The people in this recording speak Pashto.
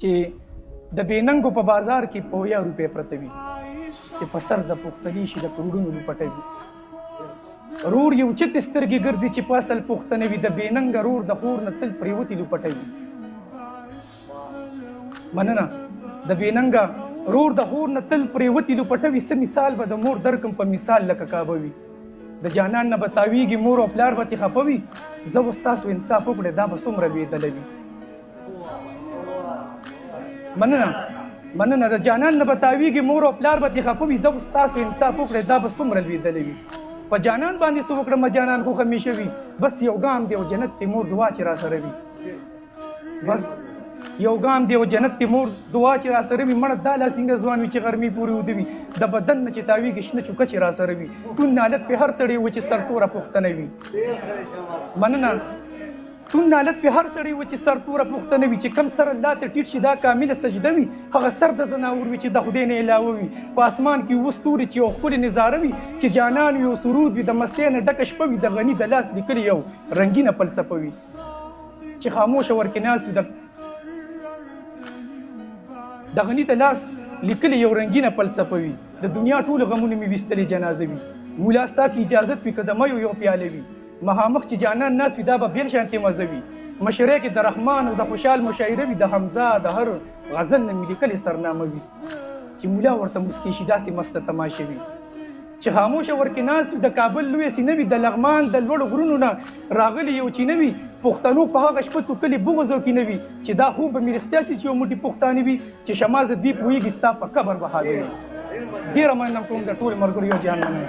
چې د بېننګو په بازار کې پویا روپۍ پرته وي چې په سر د پښتني شي د کروڑونو لوپټه وي. رور یو چت سترګې ګرځي چې په اصل پښتنه وي، د بېننګه رور د خور نه تل پرېوتې لوپټه وي. مننه. د بېننګه رور د خور نه تل پرېوتې لوپټه وي. څه مثال به د مور درکم په مثال لکه کعبه وي. د جانان نه به تاویږي مور او پلار به ترې خفه وي. زه اوس تاسو انصاف وکړئ دا به څومره لوېدلی وي. مننه. د جانان نه به تاویږي مور او پلار به ترې خفه وي. زه اوس تاسو انصاف وکړئ دا به څومره لوېدلی وي. په جانان باندې څه وکړم جانان خو همیشه وي. بس یو ګام دی او جنت ته مور دعا چې را سره وي. بس یو ګام دی او جنت ته مور دعا چې را سره وي. مړه دا لا څنګه ځوان وي چې غرمې پورې اوده وي. د بدن نه چې تاویږي شنه چوکه چې را سره وي. ټول نالت په هر سړی و چې سرتوره پښتنه وي. مننه. ټول نالت په هر سړی و چې سرتوره پښتنه وي. چې کم سر الله ته ټیټ شي دا کامله سجده وي. هغه سر د زناور وي چې د خدای نه علاوه وي. په اسمان کې اووه ستوري چې یو ښکلې نظاره وي. چې جانان وي او سرود وي. د مستۍ نه ډکه شپه وي. د غني د لاس لیکلي یو رنګینه فلسفه وي. چې خاموشه ورکې ناست وي. د غني د لاس لیکلي یو رنګینه فلسفه وي. د دنیا ټول غمونه مې ویستلې جنازه وي. مولا ستا کې اجازت وي که د میو یو پیاله وي. مخامخ چې جانان ناست وي دا به بېل شانتې مزه وي. مشرۍ کې د رحمان او د خوشحال مشاعره وي. د حمزه د هر غزل نه مې لیکلې سرنامه وي. چې مولا ورته مسکۍ شي داسې مسته تماشه وي. چې خاموشه ورکې ناست وي. د کابل لویه سینه وي. د لغمان د لوړو غرونو نه راغلي یو چینه وي. پښتنو په هغه شپه توکلې بغض او کینه وي. چې دا خوب به مې رښتیا شي چې یو موټي پښتانه وي. چې شمازه دوی پوهېږي ستا په قبر به حاضر وي. ډېره مننه کوم د ټولو ملګرو یو جان مننه.